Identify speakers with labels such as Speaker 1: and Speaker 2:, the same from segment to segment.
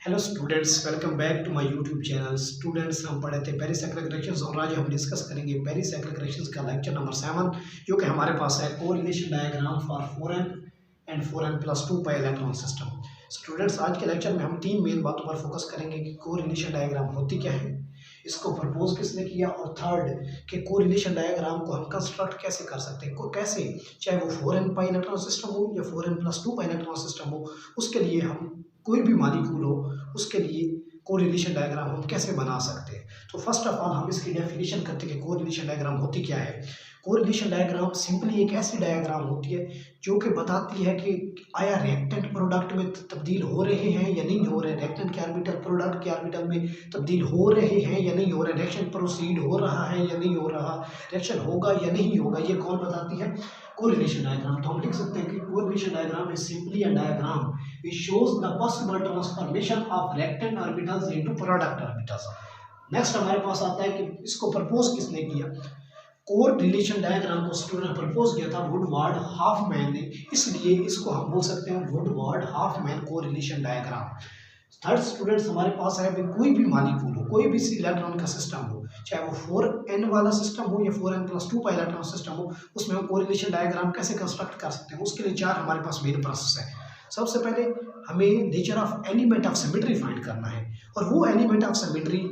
Speaker 1: Hello students, welcome back to my YouTube channel. Students, हम पढ़े थे पेरिसाइक्लिक रिएक्शंस और आज हम डिस्कस करेंगे पेरिसाइक्लिक रिएक्शंस का लेक्चर नंबर 7, जो कि हमारे पास है correlation diagram for 4n and 4n+2 pi electron system. Students, आज के लेक्चर में हम तीन मेन बातों पर फोकस करेंगे कि कोरिलेशन डायग्राम होती क्या है, इसको प्रपोज किसने किया, और थर्ड कि कोरिलेशन डायग्राम को हम कंस्ट्रक्ट कैसे कर सकते हैं, को कैसे, चाहे वो 4n पाई इलेक्ट्रॉन सिस्टम हो या 4n+2 पाई इलेक्ट्रॉन सिस्टम हो, उसके लिए हम कोई भी मॉलिक्यूल हो उसके लिए कोरिलेशन डायग्राम हम कैसे बना सकते हैं। तो फर्स्ट ऑफ ऑल हम इसकी डेफिनेशन करते हैं कि कोरिलेशन डायग्राम होती क्या है। कोरिलेशन डायग्राम सिंपली एक ऐसी डायग्राम होती है जो कि बताती है कि आया रिएक्टेंट प्रोडक्ट में तब्दील हो रहे हैं या नहीं हो रहे, रिएक्टेंट के ऑर्बिटल प्रोडक्ट के ऑर्बिटल में तब्दील हो रहे हैं या नहीं हो रहे, रिएक्शन प्रोसीड हो रहा है या नहीं हो रहा, रिएक्शन होगा या नहीं होगा, ये कौन बताती है? Correlation diagram. तो हम लिख सकते हैं कि correlation diagram is simply a diagram which shows the possible transformation of reactant orbitals into product orbitals। Next हमारे पास आता है कि इसको प्रपोज किसने किया। कोरिलेशन डायग्राम को स्टूडेंट प्रपोज किया था वुडवार्ड हाफमैन ने, इसलिए इसको हम बोल सकते हैं Woodward Hoffmann correlation diagram. Third students, हमारे पास है कोई भी मॉलिक्यूल हो, कोई भी इलेक्ट्रॉन का सिस्टम हो, चाहे वो 4n वाला सिस्टम हो या 4n+2 पाई इलेक्ट्रॉन सिस्टम हो, उसमें हम कोरिलेशन डायग्राम कैसे कंस्ट्रक्ट कर सकते हैं। उसके लिए चार हमारे पास मेन प्रोसेस है। सबसे पहले हमें nature of element of symmetry find करना है, और वो element of symmetry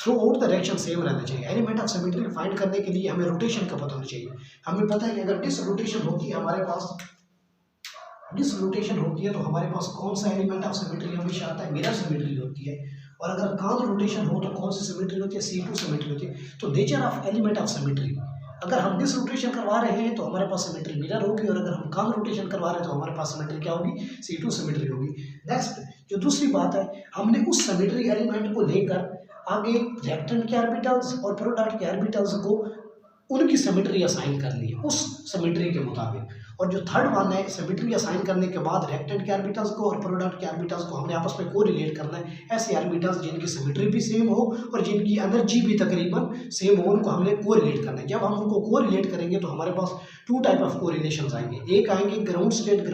Speaker 1: through out the reaction same रहना चाहिए। एलिमेंट ऑफ सिमेट्री फाइंड करने के लिए हमें रोटेशन का पता होना चाहिए। हमें पता है कि अगर डिस रोटेशन होती है हमारे पास, डिस रोटेशन होती है तो हमारे पास कौन सा एलिमेंट ऑफ सिमेट्री हमेशा आता है? मिरर सिमेट्री होती है। और अगर कान रोटेशन हो तो कौन सी सिमेट्री होती है? C2 सिमेट्री होती है। तो nature of element of symmetry, अगर हम डिस रोटेशन करवा रहे हैं तो हमारे पास सिमेट्री मिरर होगी, और अगर हम कान रोटेशन करवा रहे हैं तो हमारे पास सिमेट्री क्या होगी? C2 सिमेट्री होगी। नेक्स्ट जो दूसरी बात है, हमने उस सिमेट्री एलिमेंट को लेकर आगे रिएक्टेंट के ऑर्बिटल्स और प्रोडक्ट के ऑर्बिटल्स को उनकी सिमेट्री असाइन कर ली उस सिमेट्री के मुताबिक। और जो थर्ड वन है, सिमेट्री असाइन करने के बाद रिएक्टेंट के ऑर्बिटल्स को और प्रोडक्ट के ऑर्बिटल्स को हमने आपस में कोरिलेट करना है। ऐसे ऑर्बिटल्स जिनकी सिमेट्री भी सेम हो और जिनकी एनर्जी भी तकरीबन सेम हो, उनको हमने कोरिलेट करना है। जब हम उनको कोरिलेट करेंगे तो हमारे पास टू टाइप ऑफ कोरिलेशंस आएंगे। एक आएंगे ग्राउंड स्टेट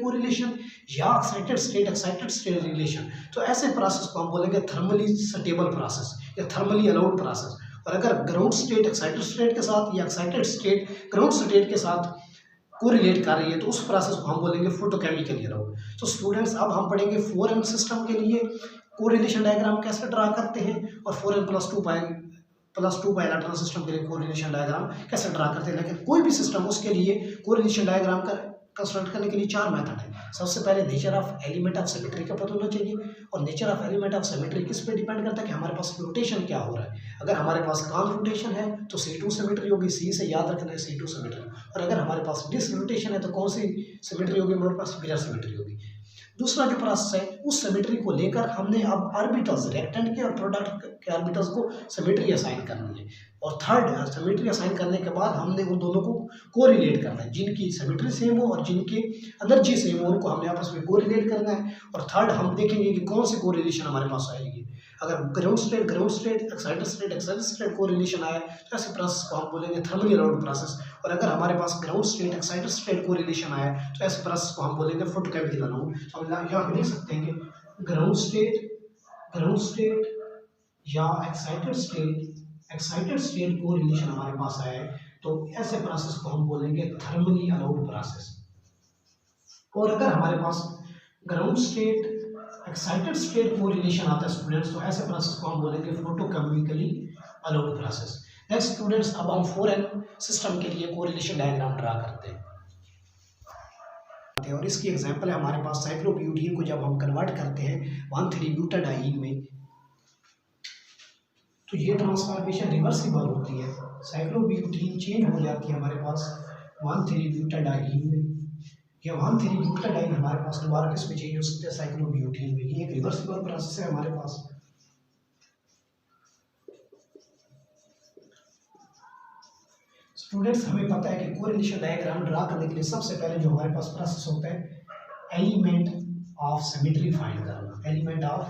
Speaker 1: कोरिलेशन या एक्साइटेड स्टेट रिलेशन। तो ऐसे प्रोसेस को हम बोलेंगे थर्मली स्टेबल प्रोसेस या थर्मली अलाउड प्रोसेस। और अगर ग्राउंड स्टेट एक्साइटेड स्टेट के साथ या एक्साइटेड स्टेट ग्राउंड स्टेट के साथ कोरिलेट कर रही है तो उस प्रोसेस को हम बोलेंगे फोटोकेमिकल अलाउड। तो स्टूडेंट्स, अब हम पढ़ेंगे 4n सिस्टम के लिए कोरिलेशन डायग्राम कैसे ड्रा करते हैं, और 4n+2 पाई इलेक्ट्रॉन सिस्टम के लिए कोरिलेशन डायग्राम कैसे ड्रा करते हैं। लेकिन कोई भी सिस्टम, उसके लिए कोरिलेशन डायग्राम का कंस्ट्रक्ट करने के लिए चार मेथड है। सबसे पहले nature of element of symmetry का पता होना चाहिए, और nature of element of symmetry किस पे डिपेंड करता है कि हमारे पास रोटेशन क्या हो रहा है। अगर हमारे पास कान रोटेशन है तो C2 सिमेट्री होगी, C से याद रखना है C2 सिमेट्री। और अगर हमारे पास डिस रोटेशन है तो कौन सी सिमेट्री होगी? हमारे पास मिरर सिमेट्री होगी। दूसरा जो प्रोसेस है, उस सिमेट्री को लेकर हमने अब ऑर्बिटल्स, रिएक्टेंट के और प्रोडक्ट के ऑर्बिटल्स को सिमेट्री असाइन करनी है। और थर्ड, सिमेट्री असाइन करने के बाद हमने उन दोनों को कोरिलेट करना है। जिनकी सिमेट्री सेम हो और जिनकी एनर्जी सेम हो, उनको हमने आपस में कोरिलेट करना है। और थर्ड हम देखेंगे कि कौन सी कोरिलेशन हमारे पास आएगी। अगर ground state excited state correlation आए तो ऐसे प्रोसेस को हम बोलेंगे थर्मली अलाउड प्रोसेस। और अगर हमारे पास ground state excited state correlation आए तो ऐसे प्रोसेस को हम बोलेंगे फोटोकेमिकल अलाउड। तो हम यहाँ पे लिख सकते हैं कि ग्राउंड स्टेट या एक्साइटेड स्टेट कोरिलेशन हमारे पास आए तो ऐसे प्रोसेस को हम बोलेंगे थर्मली अलाउड प्रोसेस। और अगर हमारे पास ground state excited state correlation आता है स्टूडेंट्स, तो ऐसे प्रोसेस को हम बोलेंगे photochemically allowed process. Next students, अब हम 4n सिस्टम के लिए कोरिलेशन डायग्राम ड्रा करते हैं, और इसकी एग्जांपल है हमारे पास साइक्लोब्यूटीन को जब हम कन्वर्ट करते हैं 1,3-ब्यूटाडाइन में, तो ये ट्रांसफॉर्मेशन रिवर्सिबल होती है। साइक्लोब्यूटीन चेंज हो जाती है हमारे पास 1,3-ब्यूटाडाइन में, या 1,3-ब्यूटाडाइन हमारे पास दोबारा किस में चेंज हो सकते हैं? साइक्लोब्यूटीन में। ये एक रिवर्सिबल प्रोसेस है हमारे पास। स्टूडेंट्स, हमें पता है कि कोरिलेशन डायग्राम ड्रा करने के लिए सबसे पहले जो हमारे पास प्रोसेस होता है, एलिमेंट ऑफ सिमेट्री फाइंड करना। एलिमेंट ऑफ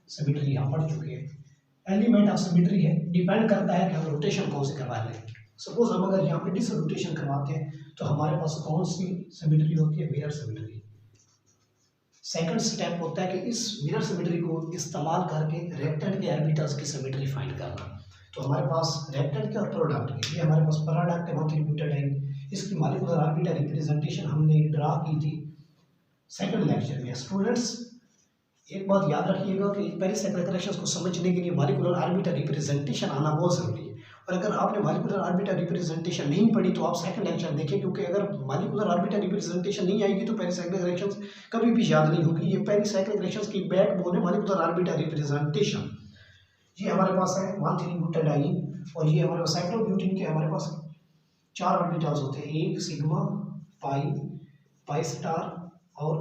Speaker 1: सिमेट्री हम पढ़ चुके हैं। एलिमेंट ऑफ सिमेट्री है, डिपेंड करता है कि हम रोटेशन कौन से करवा रहे हैं। सपोज हम अगर यहाँ पे डिस रोटेशन करवाते हैं तो हमारे पास कौन सी सिमेट्री होती है? Mirror symmetry. सेकंड स्टेप होता है कि इस मिरर सिमेट्री को इस्तेमाल करके रेक्टेंट के ऑर्बिटल्स की सिमेट्री फाइंड करना। तो हमारे पास रेक्टेंट के और प्रोडक्ट के, ये हमारे पास प्रोडक्ट है ब्यूटाडाइन, इसकी मॉलिक्यूलर ऑर्बिटल रिप्रेजेंटेशन हमने ड्रा की थी सेकंड लेक्चर में। स्टूडेंट्स एक बात याद रखिएगा कि पेरिसाइक्लिक करेक्शंस को समझने के लिए मॉलिक्यूलर ऑर्बिटल रिप्रेजेंटेशन आना बहुत जरूरी है। और अगर आपने मॉलिक्यूलर ऑर्बिटल रिप्रेजेंटेशन नहीं पढ़ी तो आप सेकंड लेक्चर देखें, क्योंकि अगर मॉलिक्यूलर ऑर्बिटल रिप्रेजेंटेशन नहीं आएगी तो पेरिसाइक्लिक करेक्शंस कभी भी याद नहीं होगी। ये पेरिसाइक्लिक करेक्शंस की बैकबोन है मॉलिक्यूलर ऑर्बिटल रिप्रेजेंटेशन। ये हमारे पास है 1,3-ब्यूटाडाइन, और ये हमारे पास साइक्लोब्यूटेन के हमारे पास 4 ऑर्बिटल्स होते हैं, एक सिग्मा, पाई, पाई स्टार और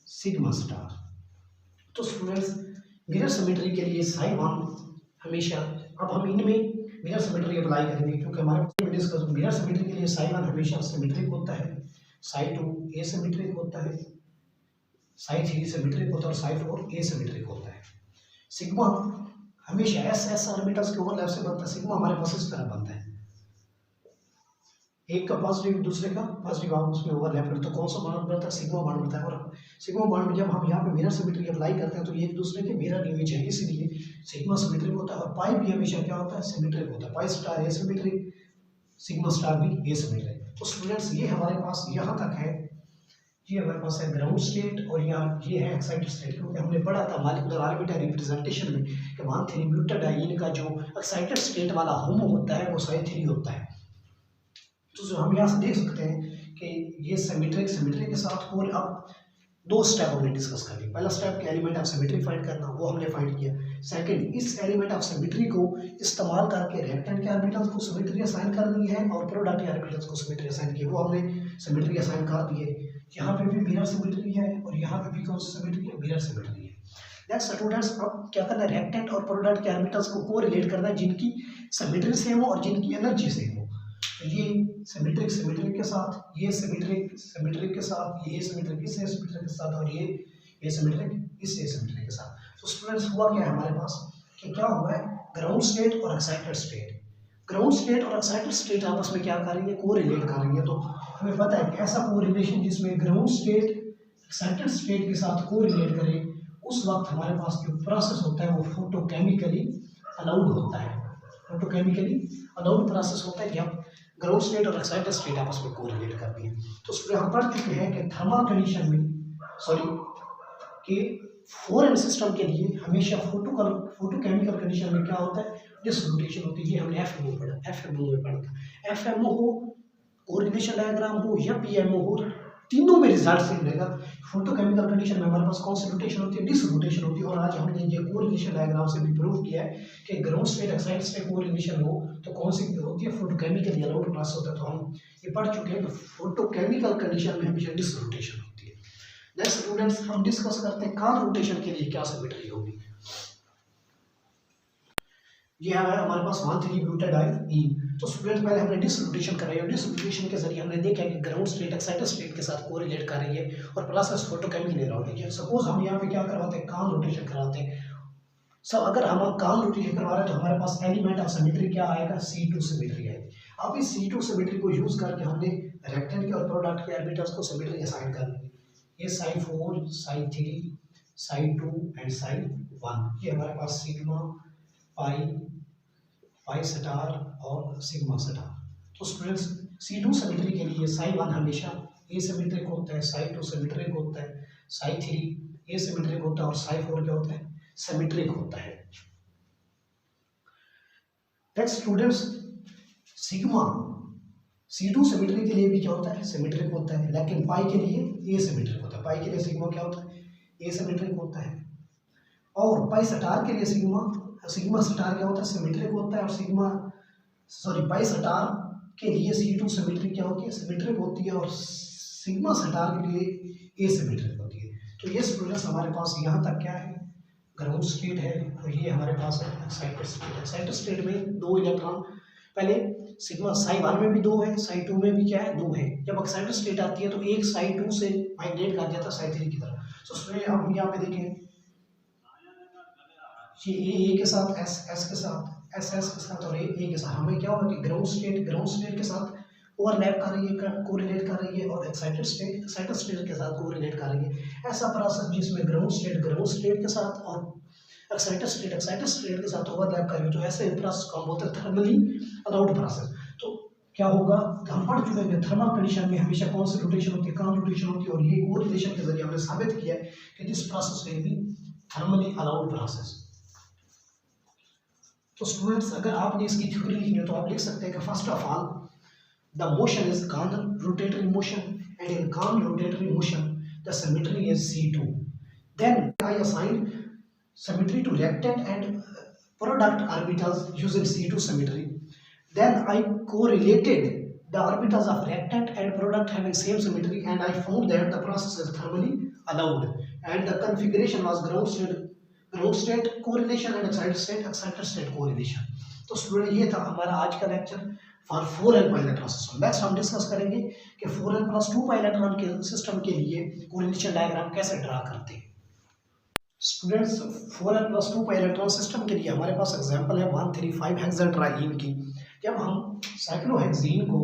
Speaker 1: सिग्मा स्टार। तो स्टूडेंट्स मिरर सिमेट्री के लिए साइन 1 हमेशा, अब हम इनमें मिरर सिमेट्री अप्लाई करेंगे क्योंकि हमारे पास डिस्कस मिरर सिमेट्री के लिए साइन 1 हमेशा सिमेट्रिक होता है, साइन 2 एसिमेट्रिक होता है, साइन 3 सिमेट्रिक होता है और साइन 4 एसिमेट्रिक होता है। सिग्मा हमेशा एस एस ऑर्बिटल्स के ओवरलैप से बनता है। सिग्मा हमारे पास इस तरह बनता है, एक का पॉजिटिव दूसरे का पॉजिटिव आपस में ओवरलैप करते तो कौन सा बॉन्ड बनता है? सिग्मा बॉन्ड बनता है। और सिग्मा बॉन्ड में जब हम यहाँ पे मिरर सिमेट्री अप्लाई करते हैं तो ये एक दूसरे के मिरर इमेज है, इसलिए सिग्मा सिमेट्रिक होता है। और पाई भी हमेशा क्या होता है? सिमेट्रिक होता है। Pi star asymmetric, sigma star भी एसिमेट्रिक। तो स्टूडेंट्स ये हमारे पास यहाँ तक है, ये हमारे पास है ग्राउंड स्टेट और यहाँ ये है एक्साइटेड स्टेट, क्योंकि हमने पढ़ा था मॉलिक्यूलर ऑर्बिटल रिप्रेजेंटेशन में कि 1,3-ब्यूटाडाइन का जो एक्साइटेड स्टेट वाला होमो होता है वो साइन 3 होता है। तो जो हम यहाँ से देख सकते हैं कि ये सिमेट्रिक के साथ कोर। अब 2 स्टेप हमने डिस्कस कर लिए। पहला स्टेप के एलिमेंट ऑफ सिमेट्री फाइंड करना, वो हमने फाइंड किया। सेकंड, इस एलिमेंट ऑफ सिमेट्री को इस्तेमाल करके रेक्टेंट के ऑर्बिटल्स को सिमेट्री असाइन करनी है और प्रोडक्ट के ऑर्बिटल्स को सिमेट्री असाइन की, वो हमने सिमेट्री असाइन कर दिए। यहाँ पे भी मिरर सिमेट्री है और यहाँ पे भी कौन सी सिमेट्री है? मिरर सिमेट्री है। नेक्स्ट स्टूडेंट्स, अब क्या करना है? रेक्टेंट और प्रोडक्ट के ऑर्बिटल्स को कोरिलेट करना है जिनकी सिमेट्री सेम हो और जिनकी एनर्जी सेम हो। तो ये सिमेट्रिक के साथ, ये सिमेट्रिक के साथ, ये सिमेट्रिक इस सिमेट्रिक के साथ और ये सिमेट्रिक इस सिमेट्रिक के साथ। तो स्टूडेंट्स हुआ क्या है हमारे पास कि क्या हुआ है? ग्राउंड स्टेट और एक्साइटेड स्टेट, ग्राउंड स्टेट और एक्साइटेड स्टेट आपस में क्या करेंगे? कोरिलेट करेंगे। तो हमें पता है कि ऐसा कोरिलेशन जिसमें ग्राउंड स्टेट एक्साइटेड स्टेट के साथ कोरिलेट करे, उस वक्त हमारे पास जो प्रोसेस होता है वो फोटोकेमिकली अलाउड होता है। फोटोकेमिकली अलाउड प्रोसेस होता है जब ग्राउंड स्टेट और एक्साइटेड स्टेट आपस में कोरिलेट करती है। तो उसमें हम पढ़ चुके हैं कि थर्मल कंडीशन में कि फॉरेन सिस्टम के लिए हमेशा फोटोकेमिकल कंडीशन में क्या होता है? डिसरोटेशन होती है। ये हमने एफएमओ पढ़ा, एफएमओ में पढ़ा था। एफएमओ हो, कोरिलेशन डायग्राम हो या पीएमओ हो, तीनों में रिजल्ट सेम रहेगा। फोटोकेमिकल कंडीशन में हमारे पास कौन सी रोटेशन होती है? डिसरोटेशन होती है। और आज हमने ये कोरिलेशन डायग्राम से भी प्रूव किया है कि ground state excited state correlation हो तो कौन सी होती है? फोटोकेमिकल अलाउड प्रोसेस होता है। तो हम ये पढ़ चुके हैं कि फोटोकेमिकल कंडीशन में हमेशा डिसरोटेशन होती है। नेक्स्ट स्टूडेंट्स, हम डिस्कस करते हैं कान रोटेशन के लिए क्या सिमेट्री होगी। ये है हमारे पास 1,3-ब्यूटाडाइन। तो स्टूडेंट पहले हमने डिसरोटेशन कराई और डिसरोटेशन के जरिए हमने देखा कि ग्राउंड स्टेट एक्साइटेड स्टेट के साथ कोरिलेट कर रही है और प्रोसेस फोटोकेमिकल अलाउड है। सपोज हम यहाँ पे क्या करवाते हैं? कान रोटेशन कराते हैं। सब अगर हम कान रोटेशन करवा रहे हैं तो हमारे पास एलिमेंट ऑफ सिमेट्री क्या आएगा? C2 सिमेट्री आएगी। अब इस C2 सिमेट्री को यूज करके हमने रेक्टेंट के और प्रोडक्ट के ऑर्बिटल्स को सिमेट्री असाइन करनी है। ये sine 4, sine 3, sine 2 and sine 1। ये हमारे पास सिग्मा, पाई, पाई स्टार और सिग्मा स्टार। तो स्टूडेंट्स C2 सिमेट्री के लिए साइन 1 हमेशा एसिमेट्रिक होता है, साइन 2 सिमेट्रिक होता है, साइन 3 एसिमेट्रिक होता है और साइन 4 क्या होता है? सिमेट्रिक होता है। Next students, sigma C2 symmetry के लिए भी क्या होता है? सिमेट्रिक होता है, लेकिन पाई के लिए एसिमेट्रिक होता है। पाई के लिए सिग्मा क्या होता है? एसिमेट्रिक होता है। और पाई स्टार के लिए सिग्मा स्टार क्या होता है? सिमेट्रिक होता है। और पाई स्टार के लिए C2 सिमेट्री क्या होती है? सिमेट्रिक होती है और सिग्मा स्टार के लिए एसिमेट्रिक होती है। तो ये स्टूडेंट्स हमारे पास यहाँ तक क्या है? ग्राउंड स्टेट है और ये हमारे पास है एक्साइटेड स्टेट। एक्साइटेड स्टेट में 2 इलेक्ट्रॉन, पहले सिग्मा साइन 1 में भी 2 है, साइन 2 में भी क्या है? 2 है। जब एक्साइटेड स्टेट आती है तो एक साइन 2 से माइग्रेट कर जाता है साइन 3 की तरफ। तो उसमें हम यहाँ पे देखें ये ए के साथ, एस के साथ, एस के साथ और ए के साथ, हमें क्या होगा कि ग्राउंड स्टेट के साथ ओवरलैप कर रही है, कोरिलेट कर रही है, और एक्साइटेड स्टेट के साथ कोरिलेट कर रही है। ऐसा प्रोसेस जिसमें ग्राउंड स्टेट के साथ और एक्साइटेड स्टेट के साथ ओवरलैप कर रही है, तो ऐसे प्रोसेस को हम बोलते हैं थर्मली अलाउड प्रोसेस। तो क्या होगा, हम पढ़ चुके हैं थर्मल कंडीशन में हमेशा कौन सी रोटेशन होती है, कौन रोटेशन होती है, और ये कोरिलेशन के जरिए हमने साबित किया है कि this process will be thermally allowed process. तो स्टूडेंट्स, अगर आपने इसकी थ्योरी लिखनी है तो आप लिख सकते हैं कि first of all the motion is corner rotatory motion, and in corner rotatory motion the symmetry is C2. Then I assigned symmetry to rectant and product orbitals using C2 symmetry. Then I correlated the orbitals of rectant and product having same symmetry, and I found that the process is thermally allowed, and the configuration was ground state correlation and excited state correlation. तो student, ये था हमारा आज का lecture for 4n pi electron system. Next हम discuss करेंगे कि 4n+2 pi electron के सिस्टम के लिए कोरिलेशन डायग्राम कैसे ड्रा करते हैं। Students, 4n+2 pi electron system के लिए हमारे पास एग्जांपल है 135 हेक्साट्राईन की। जब हम साइक्लोहेक्सीन को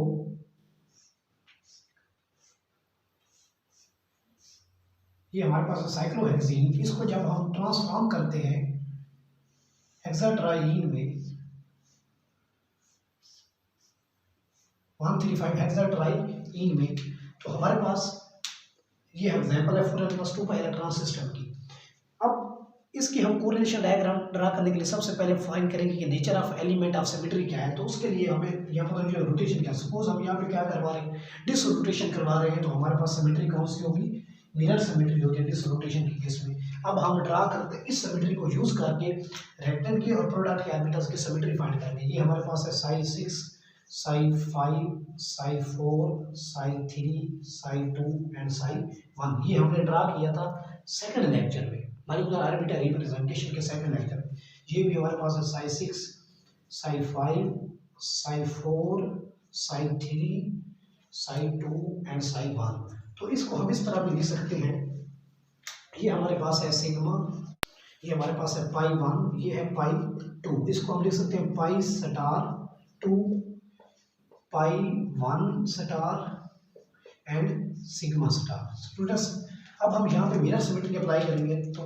Speaker 1: ये हमारे पास साइक्लोहेक्सीन, इसको जब हम ट्रांसफॉर्म करते हैं हेक्साट्राईन में 135 हेक्साट्राईन में, तो हमारे पास ये एग्जांपल है 4n+2 पाई इलेक्ट्रॉन सिस्टम की। अब इसकी हम कोरिलेशन डायग्राम ड्रा करने के लिए सबसे पहले फाइंड करेंगे कि nature of element of symmetry क्या है। तो उसके लिए हमें यहाँ पर जो रोटेशन क्या, सपोज हम यहाँ पे क्या करवा रहे हैं, डिस रोटेशन करवा रहे हैं, तो हमारे पास सिमेट्री कौन सी होगी, मिरर सिमेट्री होती है डिस रोटेशन के केस में। अब हम ड्रा करते हैं इस सिमेट्री को यूज करके रेक्टेंगल की और प्रोडक्ट के ऑर्बिटल्स की सिमेट्री फाइंड करेंगे। ये हमारे पास है psi 6, psi 5, psi 4, psi 3, psi 2 and psi 1। ये हमने ड्रा किया था सेकंड लेक्चर में, मॉलिक्यूलर ऑर्बिटल रिप्रेजेंटेशन के सेकंड लेक्चर में। ये भी हमारे पास है psi 6, psi 5, psi 4, psi 3, psi 2 and psi 1। तो इसको हम इस तरह भी लिख सकते हैं, ये हमारे पास है सिग्मा, ये हमारे पास है पाई 1, ये है पाई 2। इसको हम लिख सकते हैं pi star 2, pi 1 star and sigma star. Students, अब हम यहाँ पे मिरर सिमेट्री अप्लाई करेंगे, तो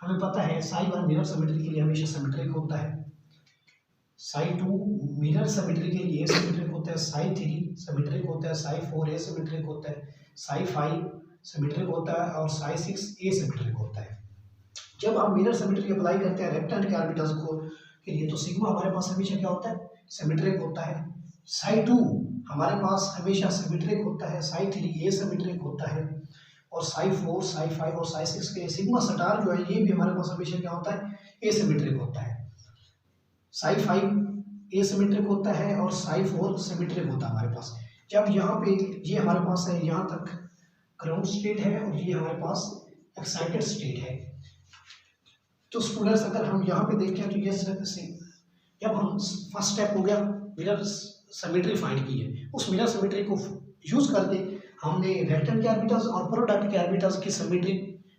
Speaker 1: हमें पता है psi 1 मिरर सिमेट्री के लिए हमेशा सिमेट्रिक होता है, psi 2 मिरर सिमेट्री के लिए सिमेट्रिक होता है, psi 3 सिमेट्रिक होता है, psi 4 एसिमेट्रिक होता है, psi 5 सिमेट्रिक होता है, और psi 6 एसिमेट्रिक होता है। जब हम मिरर सिमेट्री अप्लाई करते हैं रेक्टेंगल के ऑर्बिटल्स को के लिए, तो सिग्मा हमारे पास हमेशा क्या होता है, सिमेट्रिक होता है। psi 2 हमारे पास हमेशा सिमेट्रिक होता है, psi 3 एसिमेट्रिक होता है, और psi 4, psi 5 और psi 6 के सिग्मा स्टार जो है ये भी हमारे पास हमेशा क्या होता है, एसिमेट्रिक होता है। psi 5 एसिमेट्रिक होता है और psi 4 सिमेट्रिक होता है हमारे पास। जब यहाँ पे ये हमारे पास है, यहाँ तक ग्राउंड स्टेट है और ये हमारे पास एक्साइटेड स्टेट है। तो स्टूडेंट्स, अगर हम यहाँ पे देखें तो ये जब हम फर्स्ट स्टेप हो गया मिरर सिमेट्री फाइंड की है, उस मिरर सिमेट्री को यूज करके हमने रेक्टेंगल के ऑर्बिटल्स और प्रोडक्ट के ऑर्बिटल्स की सिमेट्री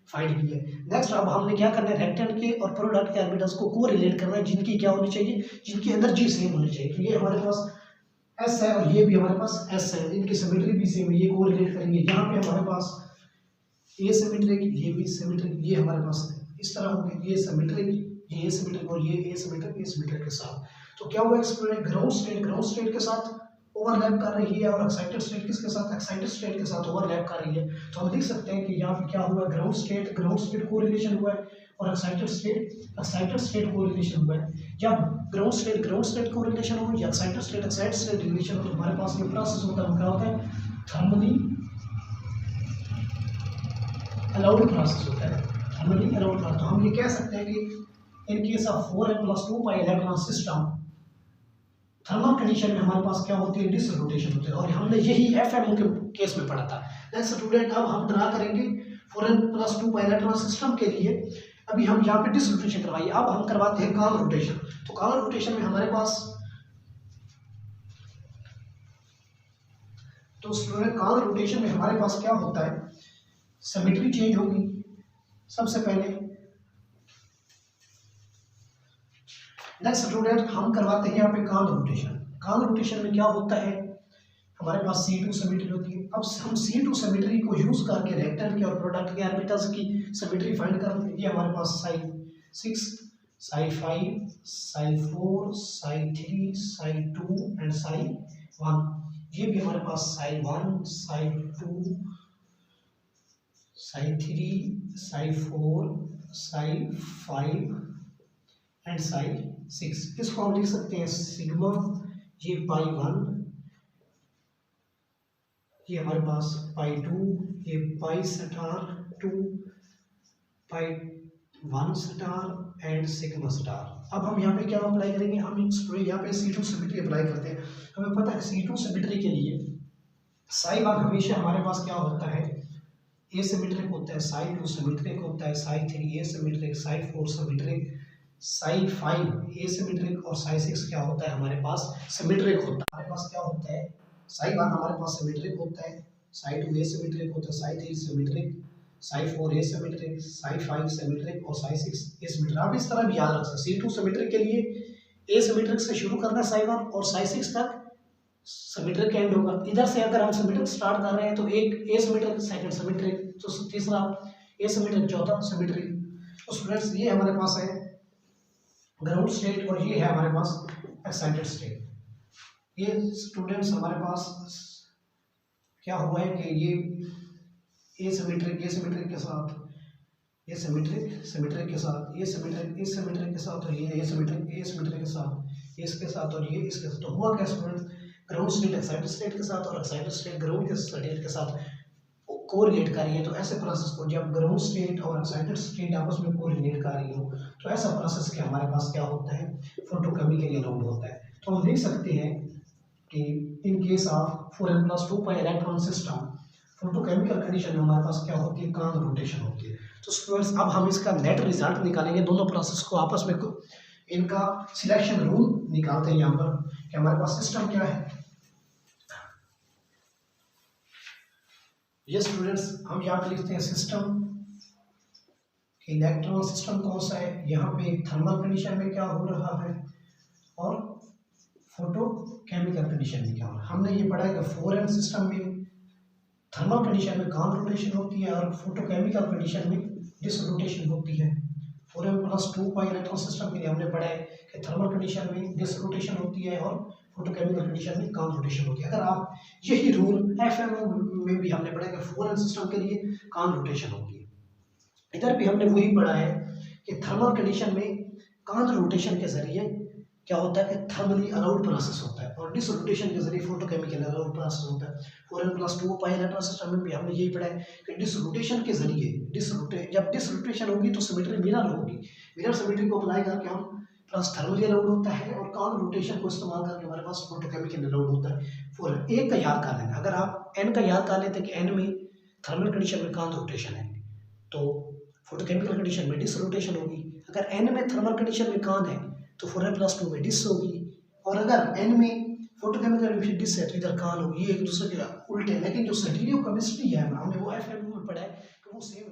Speaker 1: फाइंड की है। नेक्स्ट अब हमने क्या करना है, रेक्टेंगल के और प्रोडक्ट के ऑर्बिटल्स को कोरिलेट करना है, जिनकी क्या होनी चाहिए, जिनकी एनर्जी सेम होनी चाहिए। तो ये हमारे पास S है और ये भी हमारे पास S है, इनकी सिमेट्री भी सेम है, ये कोरिलेट करेंगे। यहाँ पे हमारे पास ये सिमेट्रिक, ये भी सिमेट्रिक, ये हमारे पास इस तरह हो गया, ये सिमेट्रिक, ये सिमेट्रिक और ये सिमेट्रिक के साथ। तो क्या हुआ, एक्सप्लोर ग्राउंड स्टेट के साथ ओवरलैप कर रही है, और एक्साइटेड स्टेट किसके साथ, एक्साइटेड स्टेट के साथ ओवरलैप कर रही है। तो हम देख सकते हैं कि यहाँ पे क्या हुआ, ग्राउंड स्टेट कोरिलेशन हुआ है, और एक्साइटेड स्टेट कोरिलेशन हुआ है। जब ग्राउंड स्टेट कोरिलेशन हो या एक्साइटेड स्टेट रिलेशन हो, तो हमारे पास ये प्रोसेस होता है, क्या होता है, थर्मली अलाउड प्रोसेस होता है, थर्मली अलाउड प्रोसेस। तो हम ये कह सकते हैं कि in case of 4n+2 pi electron system, thermal condition में हमारे पास क्या होती है, डिस रोटेशन होती है, और हमने यही FMO के केस में पढ़ा था। नेक्स्ट स्टूडेंट, अब हम ड्रा करेंगे 4n+2 पाई इलेक्ट्रॉन सिस्टम के लिए। अभी हम यहाँ पे डिस रोटेशन करवाइए, अब हम करवाते हैं कॉर्नर रोटेशन। तो कॉर्नर रोटेशन में हमारे पास, तो स्टूडेंट कॉर्नर रोटेशन में हमारे पास क्या होता है, सिमेट्री चेंज होगी सबसे पहले। नेक्स्ट स्टूडेंट, हम करवाते हैं यहाँ पे कॉर्नर रोटेशन। कॉर्नर रोटेशन में क्या होता है, हमारे पास C2 सिमेट्री होती है। अब हम C2 सिमेट्री को यूज करके रेक्टेंगल के और प्रोडक्ट के ऑर्बिटल्स की सिमेट्री फाइंड करते हैं। ये हमारे पास psi 6, psi 5, psi 4, psi 3, psi 2 and psi 1। ये भी हमारे पास psi 1, psi 2, psi 3, psi 4, psi 5 and psi 6। इसको हम लिख सकते हैं सिग्मा, ये पाई 1, ये हमारे पास पाई 2, ये pi star 2, pi 1 star and sigma star. अब हम यहाँ पे क्या अप्लाई करेंगे, हम यहाँ पे C2 सिमेट्री अप्लाई करते हैं। हमें पता है C2 सिमेट्री के लिए psi 1 हमेशा हमारे पास क्या होता है, ए सिमेट्रिक होता है, psi 2 सिमेट्रिक होता है, psi 3 ए सिमेट्रिक, psi 4 सिमेट्रिक, psi 5 ए सिमेट्रिक और psi 6 क्या होता है हमारे पास सिमेट्रिक होता है। हमारे पास क्या होता है, psi 1 हमारे पास सिमेट्रिक होता है, psi 2 ए सिमेट्रिक होता है, psi 3 सिमेट्रिक, psi 4 ए सिमेट्रिक, psi 5 सिमेट्रिक और psi 6 ए सिमेट्रिक। आप इस तरह भी याद रख सकते हैं। C2 सिमेट्रिक के लिए ए सिमेट्रिक से शुरू करना है psi 1 और psi 6 तक सिमेट्रिक एंड होगा। इधर से अगर हम सिमेट्रिक स्टार्ट कर रहे हैं तो एक ए सिमेट्रिक, सेकंड सिमेट्रिक, तो तीसरा ए सिमेट्रिक, चौथा सिमेट्रिक। तो स्टूडेंट्स ये हमारे पास है ग्राउंड स्टेट और ये है हमारे पास एक्साइटेड स्टेट। ये स्टूडेंट्स हमारे पास क्या हुआ है कि ये ए सिमेट्रिक के साथ, ये सिमेट्रिक के साथ, ये सिमेट्रिक के साथ और ये ए सिमेट्रिक के साथ, ये इसके साथ और ये इसके साथ। तो हुआ क्या student, ground state excited state के साथ और एक्साइटेड स्टेट ग्राउंड स्टेट के साथ कोरिलेट कर रही है। तो ऐसे प्रोसेस को जब ग्राउंड स्टेट और एक्साइटेड स्टेट आपस में कोरिलेट कर रही हो तो ऐसा प्रोसेस के हमारे पास क्या होता है, फोटोकेमिकल अलाउड होता है। तो हम देख सकते हैं कि in case of 4n+2 pi electron system, photochemical condition में हमारे पास क्या होती है, कांज रोटेशन होती है। तो स्टूडेंट्स अब हम इसका नेट रिजल्ट निकालेंगे, दोनों प्रोसेस को आपस में इनका सिलेक्शन रूल निकालते हैं। यहाँ पर कि हमारे पास सिस्टम क्या है। ये स्टूडेंट्स हम यहाँ पे लिखते हैं सिस्टम, इलेक्ट्रॉन सिस्टम कौन सा है, यहाँ पे थर्मल कंडीशन में क्या हो रहा है और फोटोकेमिकल कंडीशन में क्या हो रहा है। हमने ये पढ़ा है कि 4n सिस्टम में थर्मल कंडीशन में काउंटर रोटेशन होती है और फोटोकेमिकल कंडीशन में डिस रोटेशन होती है। 4n+2 पाई इलेक्ट्रॉन सिस्टम के लिए हमने पढ़ा है कि थर्मल कंडीशन में डिस रोटेशन होती है और फोटोकेमिकल कंडीशन में काउंटर रोटेशन होती है। अगर आप यही रूल FM में भी हमने पढ़ा है कि 4n सिस्टम के लिए काउंटर रोटेशन होती है। इधर भी हमने वही पढ़ा है कि थर्मल कंडीशन में काउंटर रोटेशन के जरिए क्या होता है कि थर्मली अलाउड प्रोसेस होता है और डिस रोटेशन के जरिए फोटोकेमिकल अलाउड प्रोसेस होता है। 4n+2 पाई इलेक्ट्रॉन सिस्टम में भी हमने यही पढ़ा है कि डिस रोटेशन के जरिए जब डिस रोटेशन होगी तो सिमेट्री मिरर होगी, मिरर सिमेट्री को अप्लाई करके हम प्लस थर्मली अलाउड होता है और काउंटर रोटेशन को इस्तेमाल करके हमारे पास फोटोकेमिकल अलाउड होता है। फोर एक का याद कर लेना, अगर आप n का याद कर लेते हैं कि n में थर्मल कंडीशन में काउंटर रोटेशन है तो फोटोकेमिकल कंडीशन में डिस रोटेशन होगी। अगर n में थर्मल कंडीशन में कान है तो 4n+2 में डिस होगी और अगर n में फोटोकेमिकल कंडीशन डिस है तो इधर कान होगी। ये एक दूसरे के उल्टे, लेकिन जो स्टीरियो केमिस्ट्री है हमने वो FM में पढ़ा है कि वो सेम